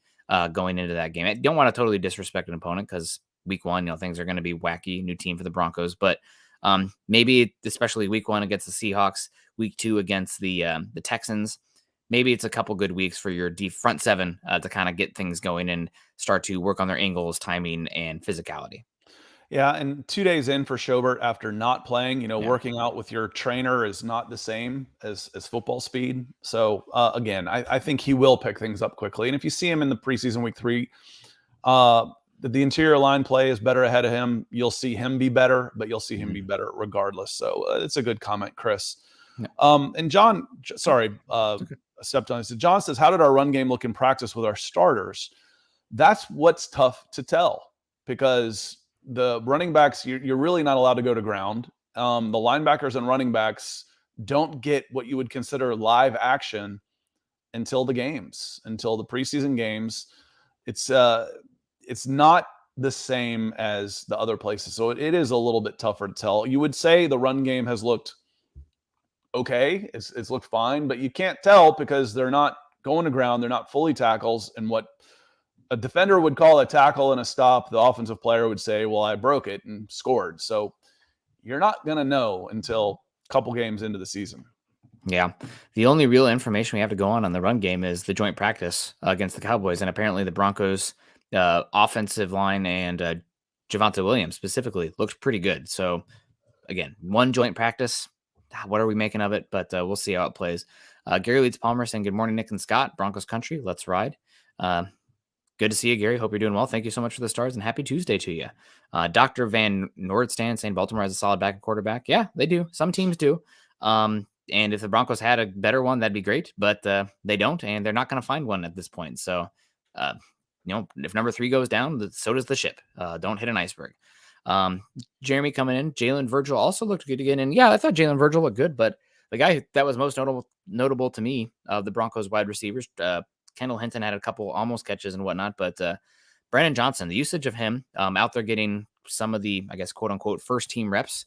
Speaker 1: going into that game. I don't want to totally disrespect an opponent because week 1, things are going to be wacky, new team for the Broncos. But maybe, especially week 1 against the Seahawks, week 2 against the Texans, maybe it's a couple good weeks for your front seven to kind of get things going and start to work on their angles, timing, and physicality.
Speaker 2: Yeah, and 2 days in for Schobert after not playing, working out with your trainer is not the same as football speed. So again, I think he will pick things up quickly. And if you see him in the preseason week 3, the interior line play is better ahead of him. You'll see him be better, but you'll see him be better regardless. So it's a good comment, Chris.
Speaker 1: Yeah.
Speaker 2: And John, sorry, stepped on. So John says, "How did our run game look in practice with our starters?" That's what's tough to tell because the running backs, you're really not allowed to go to ground. The linebackers and running backs don't get what you would consider live action until the preseason games. It's not the same as the other places. So it is a little bit tougher to tell. You would say the run game has looked okay. It's looked fine, but you can't tell because they're not going to ground. They're not fully tackles. And what a defender would call a tackle and a stop, the offensive player would say, well, I broke it and scored. So you're not going to know until a couple games into the season.
Speaker 1: Yeah. The only real information we have to go on the run game is the joint practice against the Cowboys. And apparently the Broncos offensive line and Javonte Williams specifically looked pretty good. So again, one joint practice. What are we making of it? But we'll see how it plays. Gary Leeds Palmer saying, good morning, Nick and Scott, Broncos country. Let's ride. Good to see you, Gary. Hope you're doing well. Thank you so much for the stars and happy Tuesday to you. Dr. Van Nordstand saying Baltimore has a solid backup quarterback. Yeah, they do. Some teams do. And if the Broncos had a better one, that'd be great. But they don't, and they're not going to find one at this point. So, if number 3 goes down, so does the ship. Don't hit an iceberg. Jeremy coming in. Jalen Virgil also looked good again. And yeah, I thought Jalen Virgil looked good. But the guy that was most notable to me of the Broncos wide receivers, Kendall Hinton had a couple almost catches and whatnot, but Brandon Johnson, the usage of him out there getting some of the, I guess, quote unquote, first team reps.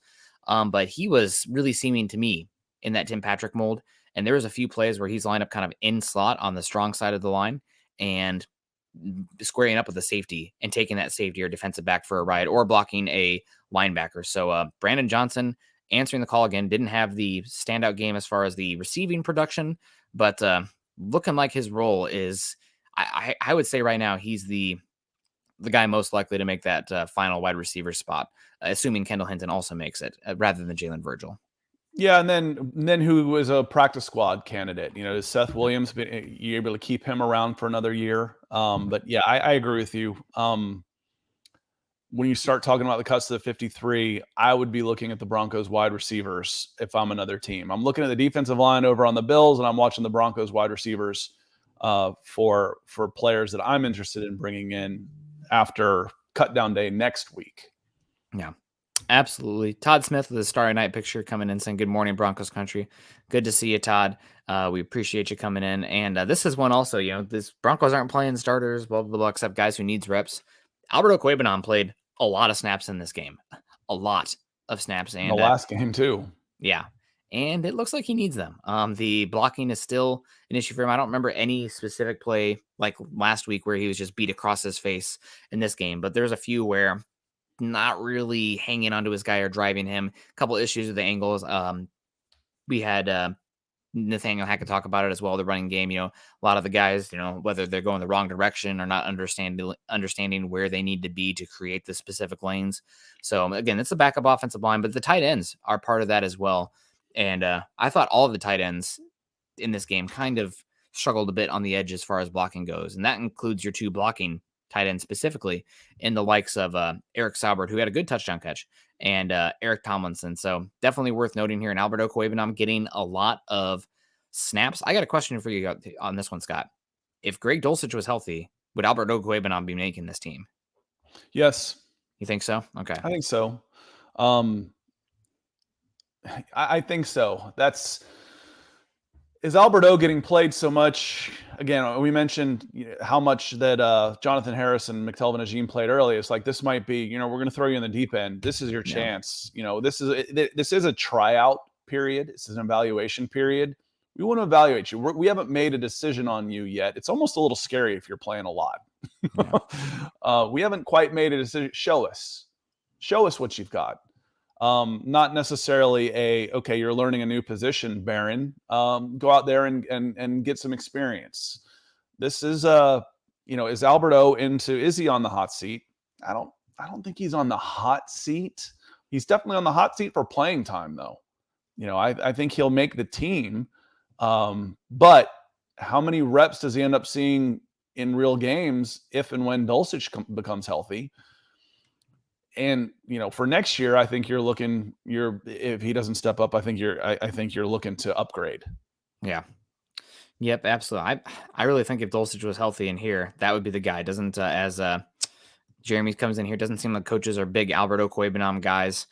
Speaker 1: But he was really seeming to me in that Tim Patrick mold. And there was a few plays where he's lined up kind of in slot on the strong side of the line and squaring up with the safety and taking that safety or defensive back for a ride or blocking a linebacker. So Brandon Johnson answering the call again, didn't have the standout game as far as the receiving production, but looking like his role is, I would say right now, he's the guy most likely to make that final wide receiver spot, assuming Kendall Hinton also makes it, rather than Jalen Virgil.
Speaker 2: Yeah, and then who was a practice squad candidate? Is Seth Williams, you able to keep him around for another year? But yeah, I agree with you. When you start talking about the cuts to the 53, I would be looking at the Broncos wide receivers if I'm another team. I'm looking at the defensive line over on the Bills, and I'm watching the Broncos wide receivers for players that I'm interested in bringing in after cut down day next week.
Speaker 1: Yeah, absolutely. Todd Smith with the Starry Night picture coming in saying, good morning, Broncos country. Good to see you, Todd. We appreciate you coming in. And this is one also, this Broncos aren't playing starters, blah, blah, blah, except guys who needs reps. Albert Okwuegbunam played a lot of snaps in this game. A lot of snaps. And
Speaker 2: the last game too.
Speaker 1: Yeah. And it looks like he needs them. The blocking is still an issue for him. I don't remember any specific play like last week where he was just beat across his face in this game, but there's a few where not really hanging onto his guy or driving him. A couple issues with the angles. We had Nathaniel Hackett talk about it as well. The running game, a lot of the guys, whether they're going the wrong direction or not understanding where they need to be to create the specific lanes. So again, it's a backup offensive line, but the tight ends are part of that as well. And I thought all of the tight ends in this game kind of struggled a bit on the edge as far as blocking goes. And that includes your two blocking tight ends specifically in the likes of Eric Saubert, who had a good touchdown catch, and Eric Tomlinson. So definitely worth noting here. And Albert Okwuegbunam getting a lot of snaps. I got a question for you on this one, Scott. If Greg Dulcich was healthy, would Albert Okwuegbunam be making this team?
Speaker 2: Yes.
Speaker 1: You think so? Okay.
Speaker 2: I think so. I think so. Is Alberto getting played so much? Again, we mentioned how much that Jonathan Harris and McTelvin Najim played early. It's like, this might be, we're going to throw you in the deep end. This is your chance. This is a tryout period. This is an evaluation period. We want to evaluate you. We haven't made a decision on you yet. It's almost a little scary if you're playing a lot. We haven't quite made a decision. Show us what you've got. Not necessarily okay, you're learning a new position, Baron. Go out there and get some experience. This is is Alberto is he on the hot seat? I don't think he's on the hot seat. He's definitely on the hot seat for playing time, though. I think he'll make the team. But how many reps does he end up seeing in real games if and when Dulcich becomes healthy? And for next year, I think if he doesn't step up, I think you're looking to upgrade.
Speaker 1: Yeah. Yep, absolutely. I really think if Dulcich was healthy in here, that would be the guy. Doesn't as Jeremy comes in here, doesn't seem like coaches are big Albert Okwuegbunam guys.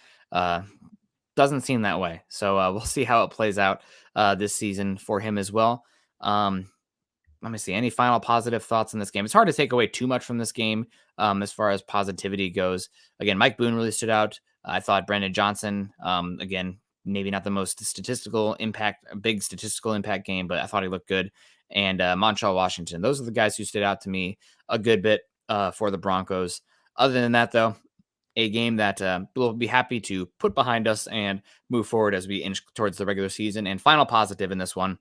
Speaker 1: Doesn't seem that way. So we'll see how it plays out this season for him as well. Let me see. Any final positive thoughts in this game? It's hard to take away too much from this game as far as positivity goes. Again, Mike Boone really stood out. I thought Brandon Johnson, again, maybe not the most big statistical impact game, but I thought he looked good. And Montrell Washington. Those are the guys who stood out to me a good bit for the Broncos. Other than that, though, a game that we'll be happy to put behind us and move forward as we inch towards the regular season. And final positive in this one.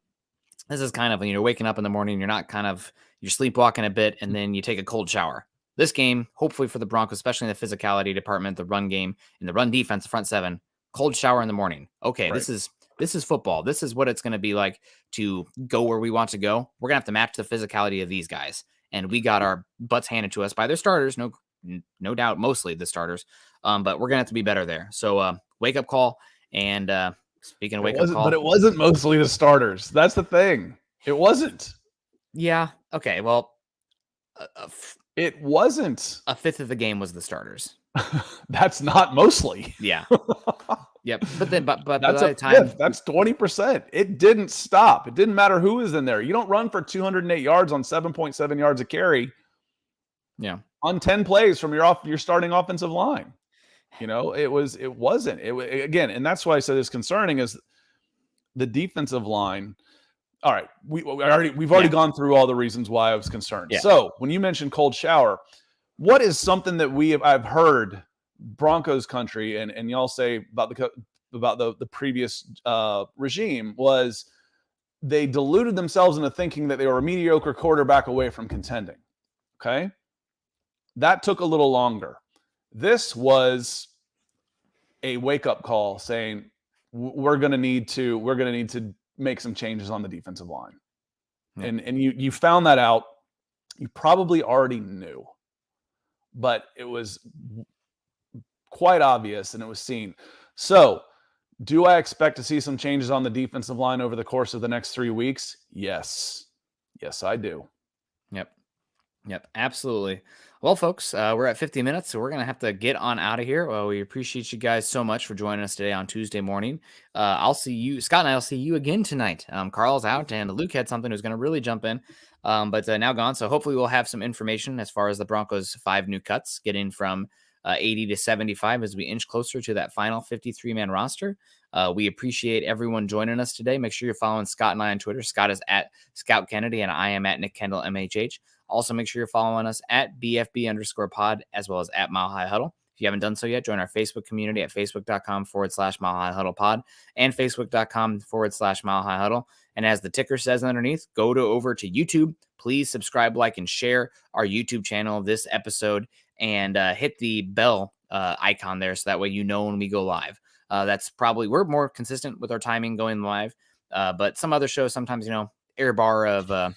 Speaker 1: This is kind of when you're waking up in the morning, you're sleepwalking a bit, and then you take a cold shower. This game, hopefully for the Broncos, especially in the physicality department, the run game, and the run defense, the front seven, cold shower in the morning. Okay, right. This is football. This is what it's going to be like to go where we want to go. We're going to have to match the physicality of these guys. And we got our butts handed to us by their starters, no doubt, mostly the starters. But we're going to have to be better there. So wake up call. And speaking of wake up call.
Speaker 2: But it wasn't mostly the starters. That's the thing. It wasn't.
Speaker 1: Yeah. Okay. Well,
Speaker 2: it wasn't.
Speaker 1: A fifth of the game was the starters.
Speaker 2: That's not mostly.
Speaker 1: Yeah. Yep. But then, but
Speaker 2: that's
Speaker 1: by the time
Speaker 2: that's 20%. It didn't stop. It didn't matter who was in there. You don't run for 208 yards on 7.7 yards a carry.
Speaker 1: Yeah.
Speaker 2: On 10 plays from your starting offensive line. It wasn't. Again, and that's why I said it's concerning is the defensive line. All right, we've already gone through all the reasons why I was concerned. Yeah. So when you mentioned cold shower, what is something that I've heard Broncos country and y'all say about the previous regime was they deluded themselves into thinking that they were a mediocre quarterback away from contending. Okay, that took a little longer. This was a wake-up call saying we're going to need to make some changes on the defensive line. Yeah. And you found that out. You probably already knew. But it was quite obvious and it was seen. So, do I expect to see some changes on the defensive line over the course of the next 3 weeks? Yes. Yes, I do.
Speaker 1: Yep, absolutely. Well, folks, we're at 50 minutes, so we're going to have to get on out of here. Well, we appreciate you guys so much for joining us today on Tuesday morning. I'll see you, Scott and I'll see you again tonight. Carl's out, and Luke had something who's going to really jump in, but now gone. So hopefully we'll have some information as far as the Broncos' 5 new cuts, getting from 80 to 75 as we inch closer to that final 53-man roster. We appreciate everyone joining us today. Make sure you're following Scott and I on Twitter. Scott is at Scout Kennedy, and I am at Nick Kendell, MHH. Also, make sure you're following us at BFB_pod as well as at Mile High Huddle. If you haven't done so yet, join our Facebook community at facebook.com/Mile High Huddle Pod and facebook.com/Mile High Huddle. And as the ticker says underneath, go over to YouTube. Please subscribe, like, and share our YouTube channel, this episode, and hit the bell icon there so that way you know when we go live. That's probably, we're more consistent with our timing going live, but some other shows sometimes, air bar of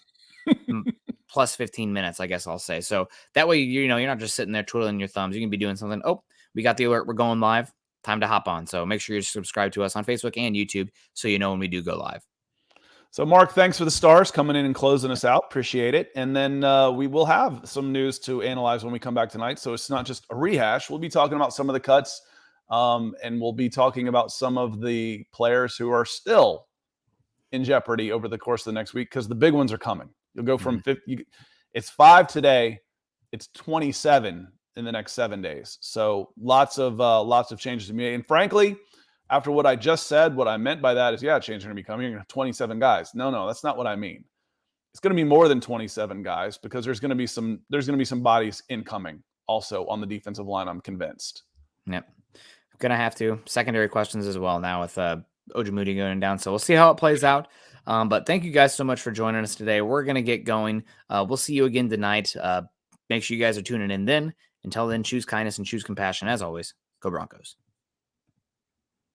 Speaker 1: plus 15 minutes, I guess I'll say. So that way, you're not just sitting there twiddling your thumbs. You can be doing something. Oh, we got the alert. We're going live. Time to hop on. So make sure you subscribe to us on Facebook and YouTube so you know when we do go live.
Speaker 2: So, Mark, thanks for the stars coming in and closing us out. Appreciate it. And then we will have some news to analyze when we come back tonight. So it's not just a rehash. We'll be talking about some of the cuts, and we'll be talking about some of the players who are still in jeopardy over the course of the next week because the big ones are coming. You'll go from 50. It's 5 today. It's 27 in the next 7 days. So lots of changes to be made. And frankly, after what I just said, what I meant by that is, changes are going to be coming. You're going to have 27 guys. No, that's not what I mean. It's going to be more than 27 guys because there's going to be some bodies incoming also on the defensive line. I'm convinced.
Speaker 1: Yep, going to have to secondary questions as well now with Ozgibo going down. So we'll see how it plays out. But thank you guys so much for joining us today. We're going to get going. We'll see you again tonight. Make sure you guys are tuning in then. Until then, choose kindness and choose compassion. As always, go Broncos.